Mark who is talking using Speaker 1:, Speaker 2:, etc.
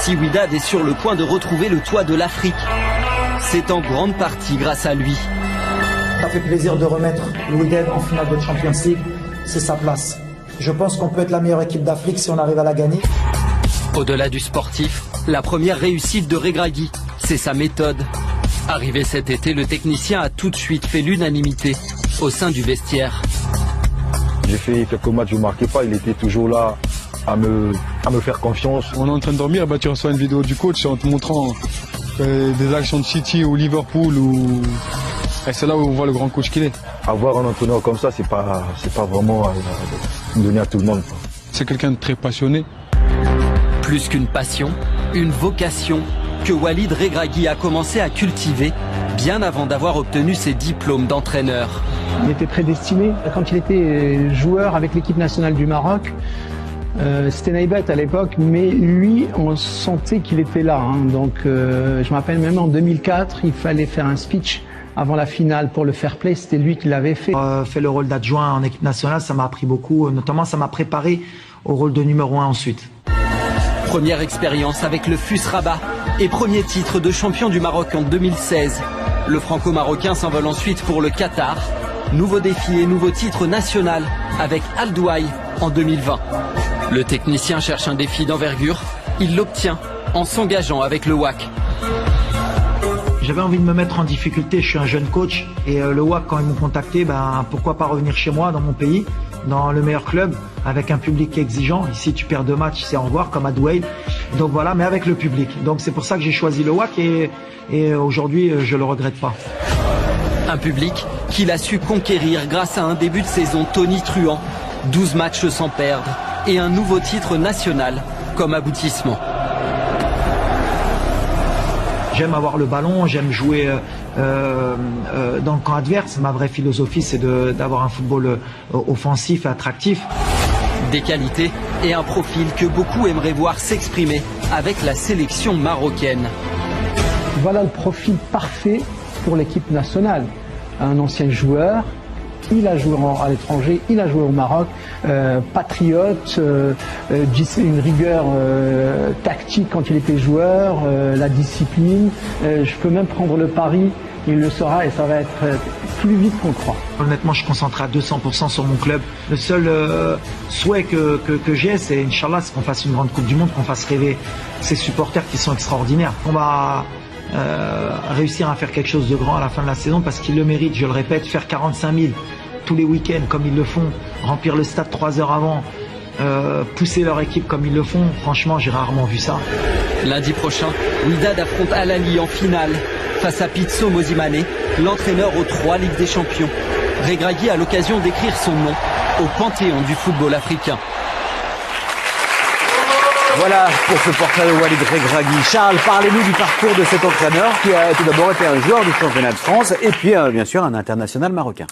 Speaker 1: Ici, Wydad est sur le point de retrouver le toit de l'Afrique. C'est en grande partie grâce à lui.
Speaker 2: Ça fait plaisir de remettre le Wydad en finale de Champions League. C'est sa place. Je pense qu'on peut être la meilleure équipe d'Afrique si on arrive à la gagner.
Speaker 1: Au-delà du sportif, la première réussite de Regragui, c'est sa méthode. Arrivé cet été, le technicien a tout de suite fait l'unanimité au sein du vestiaire.
Speaker 3: J'ai fait quelques matchs, je ne marquais pas, il était toujours là à me faire confiance.
Speaker 4: On est en train de dormir, tu reçois une vidéo du coach en te montrant des actions de City ou Liverpool. Et c'est là où on voit le grand coach qu'il est.
Speaker 3: Avoir un entraîneur comme ça, c'est pas vraiment donné à tout le monde.
Speaker 4: C'est quelqu'un de très passionné.
Speaker 1: Plus qu'une passion, une vocation que Walid Regragui a commencé à cultiver bien avant d'avoir obtenu ses diplômes d'entraîneur.
Speaker 5: Il était prédestiné. Quand il était joueur avec l'équipe nationale du Maroc, c'était Naïbet à l'époque, mais lui, on sentait qu'il était là. Donc, je me rappelle même en 2004, il fallait faire un speech avant la finale pour le fair play, c'était lui qui l'avait fait.
Speaker 2: Fait le rôle d'adjoint en équipe nationale, ça m'a appris beaucoup, notamment ça m'a préparé au rôle de numéro 1 ensuite.
Speaker 1: Première expérience avec le FUS Rabat et premier titre de champion du Maroc en 2016. Le franco-marocain s'envole ensuite pour le Qatar. Nouveau défi et nouveau titre national avec Al Douaï en 2020. Le technicien cherche un défi d'envergure. Il l'obtient en s'engageant avec le WAC.
Speaker 2: J'avais envie de me mettre en difficulté, je suis un jeune coach et le WAC quand ils m'ont contacté, pourquoi pas revenir chez moi, dans mon pays, dans le meilleur club, avec un public exigeant. Ici tu perds 2 matchs, c'est au revoir comme à Douai. Donc voilà, mais avec le public. Donc c'est pour ça que j'ai choisi le WAC et aujourd'hui je le regrette pas.
Speaker 1: Un public qu'il a su conquérir grâce à un début de saison tonitruant, 12 matchs sans perdre et un nouveau titre national comme aboutissement.
Speaker 2: J'aime avoir le ballon, j'aime jouer dans le camp adverse. Ma vraie philosophie, c'est d'avoir un football offensif et attractif.
Speaker 1: Des qualités et un profil que beaucoup aimeraient voir s'exprimer avec la sélection marocaine.
Speaker 5: Voilà le profil parfait pour l'équipe nationale. Un ancien joueur, il a joué à l'étranger, il a joué au Maroc, patriote, une rigueur tactique quand il était joueur, la discipline. Je peux même prendre le pari, il le saura et ça va être plus vite qu'on croit.
Speaker 2: Honnêtement, je suis concentré à 200% sur mon club. Le seul souhait que j'ai, c'est Inch'Allah, c'est qu'on fasse une grande Coupe du Monde, qu'on fasse rêver ces supporters qui sont extraordinaires. On va réussir à faire quelque chose de grand à la fin de la saison parce qu'ils le méritent, je le répète, faire 45 000 tous les week-ends comme ils le font, remplir le stade 3 heures avant, pousser leur équipe comme ils le font, franchement j'ai rarement vu ça.
Speaker 1: Lundi prochain, Wydad affronte Al Ahly en finale face à Pitso Mosimane, l'entraîneur aux 3 Ligues des Champions. Regragui a l'occasion d'écrire son nom au panthéon du football africain.
Speaker 6: Voilà pour ce portrait de Walid Regragui. Charles, parlez-nous du parcours de cet entraîneur qui a tout d'abord été un joueur du championnat de France et puis bien sûr un international marocain.